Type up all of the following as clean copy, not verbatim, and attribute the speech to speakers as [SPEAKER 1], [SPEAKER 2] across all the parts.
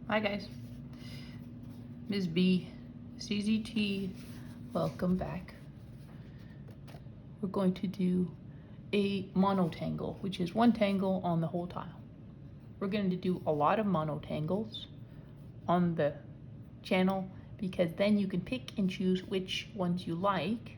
[SPEAKER 1] Hi guys, Ms. B, CZT, welcome back. We're going to do a mono tangle, which is one tangle on the whole tile. We're going to do a lot of mono tangles on the channel because then you can pick and choose which ones you like,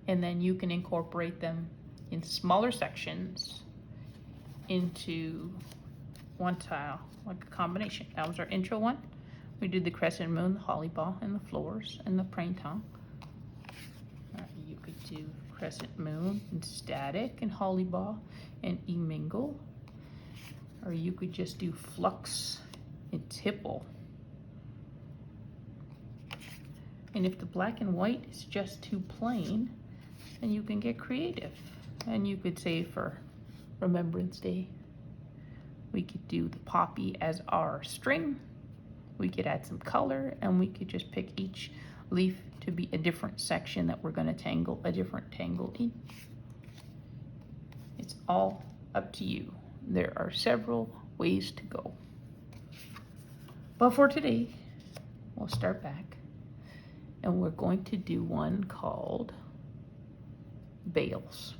[SPEAKER 1] and then you can incorporate them in smaller sections into one tile, like a combination. That was our intro one. We did the crescent moon, the holly ball, and the floors, and the printemps. You could do crescent moon and static and holly ball and e-mingle. Or you could just do flux and tipple. And if the black and white is just too plain, then you can get creative. And you could say for Remembrance Day, we could do the poppy as our string. We could add some color, and we could just pick each leaf to be a different section that we're going to tangle a different tangle in. It's all up to you. There are several ways to go. But for today, we'll start back, and we're going to do one called Bales.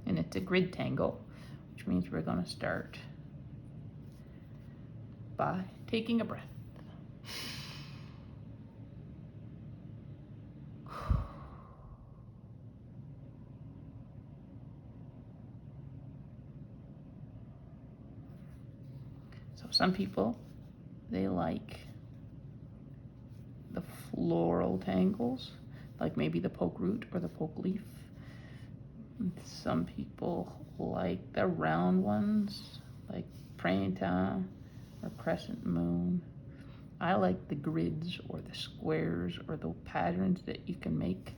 [SPEAKER 1] And it's a grid tangle, which means we're going to start by taking a breath. So some people, they like the floral tangles, like maybe the poke root or the poke leaf. Some people like the round ones, like printemps or crescent moon. I like the grids or the squares or the patterns that you can make.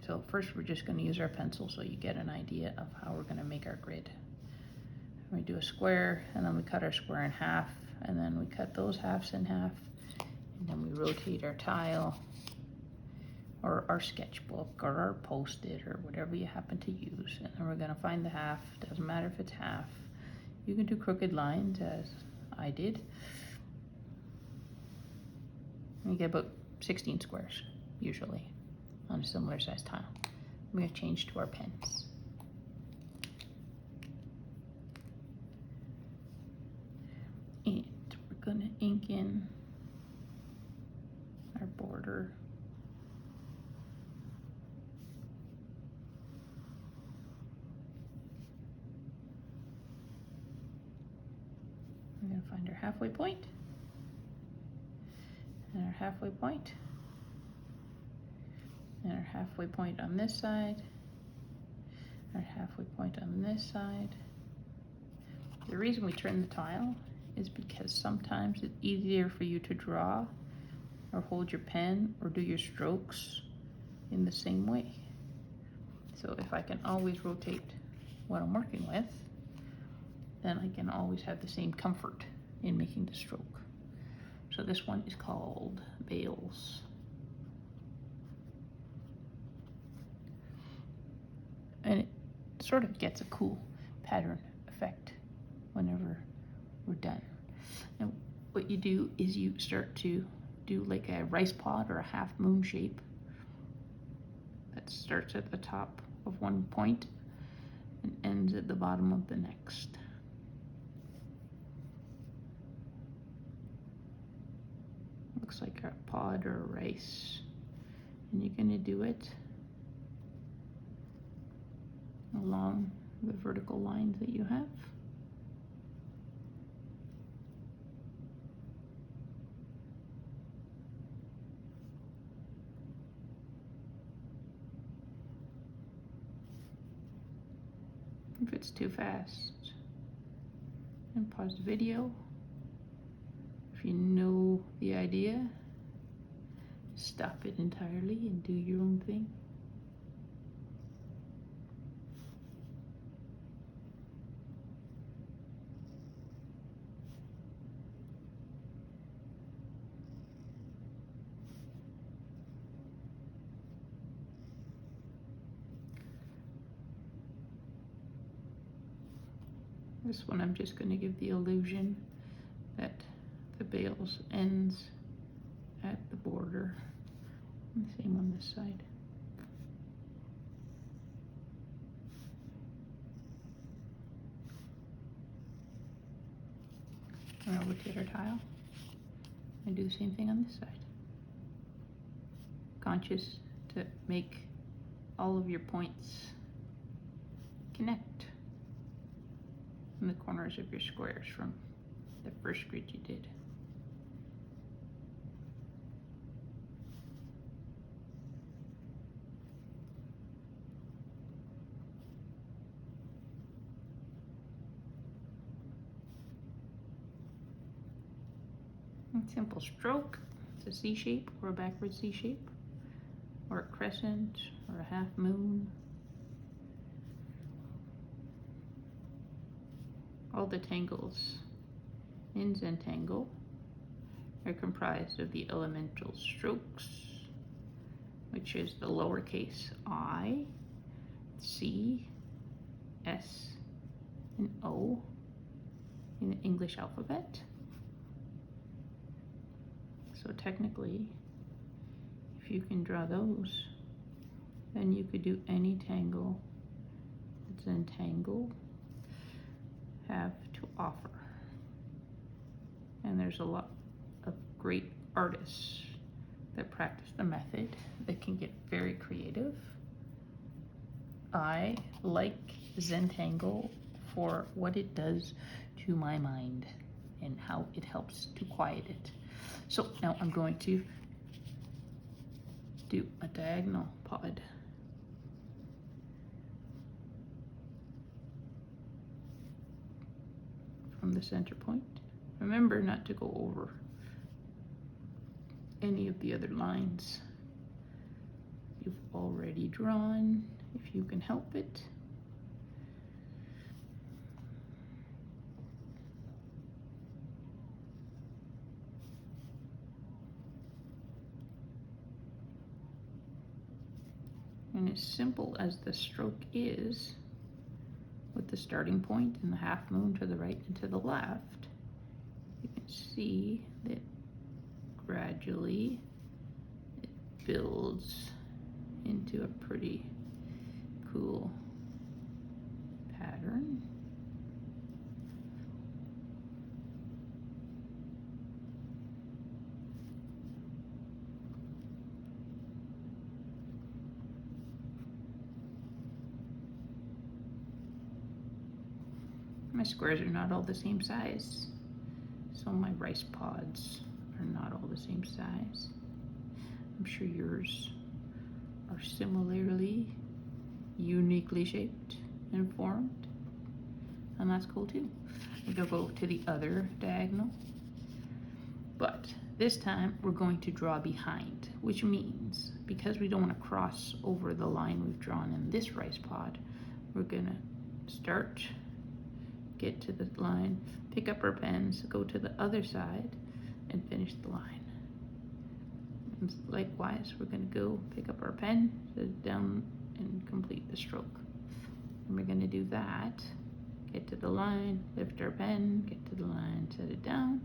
[SPEAKER 1] So first we're just going to use our pencil so you get an idea of how we're going to make our grid. We do a square, and then we cut our square in half, and then we cut those halves in half, and then we rotate our tile or our sketchbook or our post-it or whatever you happen to use, and then we're going to find the half. Doesn't matter if it's half. You can do crooked lines as I did. You get about 16 squares usually on a similar size tile. We're going to change to our pens. And we're going to ink in our border. We're going to find our halfway point, and our halfway point, and our halfway point on this side, our halfway point on this side. The reason we turn the tile is because sometimes it's easier for you to draw or hold your pen or do your strokes in the same way. So if I can always rotate what I'm working with, then I can always have the same comfort in making the stroke. So this one is called Bales. And it sort of gets a cool pattern effect whenever we're done. And what you do is you start to do like a rice pod or a half moon shape that starts at the top of one point and ends at the bottom of the next. Looks like a pod or a rice. And you're going to do it along the vertical lines that you have. If it's too fast, and pause the video. If you know the idea, stop it entirely and do your own thing. This one I'm just going to give the illusion that the bales ends at the border. And the same on this side. And I'll rotate our tile and do the same thing on this side. Conscious to make all of your points connect in the corners of your squares from the first grid you did. And simple stroke, it's a C shape or a backward C shape, or a crescent or a half moon. All the tangles in Zentangle are comprised of the elemental strokes, which is the lowercase I, C, S, and O in the English alphabet. So technically, if you can draw those, then you could do any tangle that Zentangle have to offer. And there's a lot of great artists that practice the method that can get very creative. I like Zentangle for what it does to my mind and how it helps to quiet it. So now I'm going to do a diagonal pod. From the center point. Remember not to go over any of the other lines you've already drawn, if you can help it. And as simple as the stroke is, with the starting point and the half moon to the right and to the left, you can see that gradually it builds into a pretty cool pattern. My squares are not all the same size, so my rice pods are not all the same size. I'm sure yours are similarly uniquely shaped and formed, and that's cool too. We're gonna go to the other diagonal, but this time we're going to draw behind, which means because we don't want to cross over the line we've drawn in this rice pod, we're gonna start, get to the line, pick up our pens, go to the other side, and finish the line. And likewise, we're going to go pick up our pen, set it down, and complete the stroke. And we're going to do that, get to the line, lift our pen, get to the line, set it down.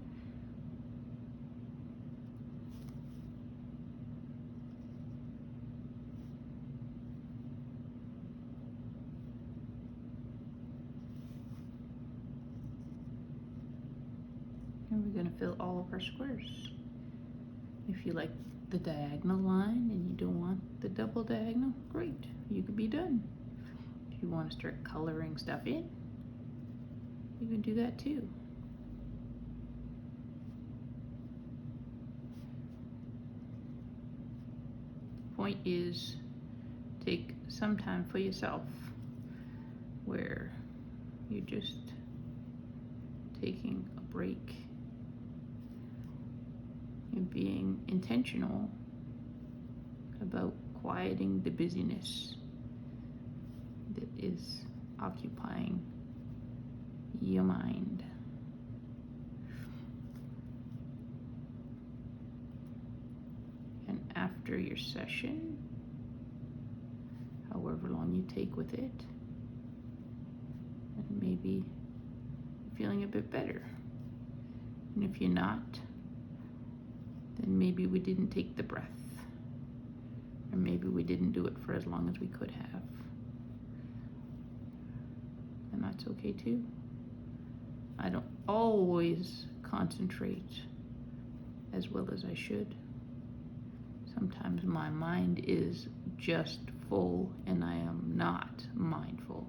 [SPEAKER 1] And we're going to fill all of our squares. If you like the diagonal line and you don't want the double diagonal, great, you could be done. If you want to start coloring stuff in, you can do that too. Point is, take some time for yourself where you're just taking a break and being intentional about quieting the busyness that is occupying your mind. And after your session, however long you take with it, and maybe feeling a bit better, And if you're not, then maybe we didn't take the breath. Or maybe we didn't do it for as long as we could have. And that's okay too. I don't always concentrate as well as I should. Sometimes my mind is just full and I am not mindful.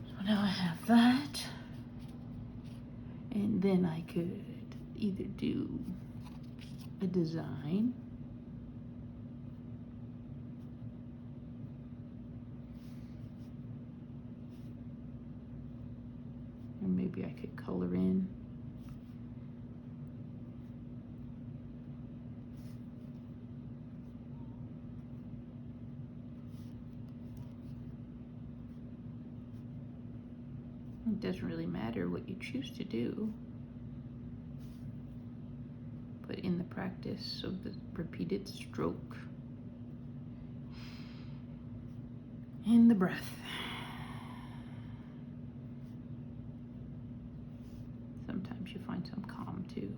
[SPEAKER 1] So now I have that. And then I could either do a design, and maybe I could color in. It doesn't really matter what you choose to do, but in the practice of the repeated stroke and the breath, sometimes you find some calm too.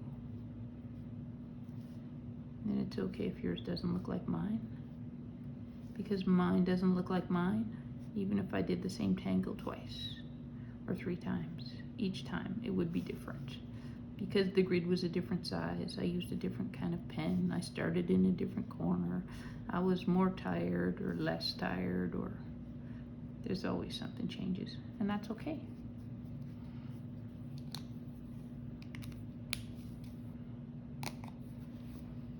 [SPEAKER 1] And it's okay if yours doesn't look like mine, because mine doesn't look like mine, even if I did the same tangle twice or 3 times. Each time it would be different because the grid was a different size. I used a different kind of pen. I started in a different corner. I was more tired or less tired, or there's always something changes, and that's okay.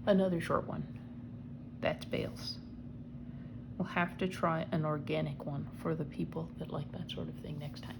[SPEAKER 1] Another short one. That's Bales. We'll have to try an organic one for the people that like that sort of thing next time.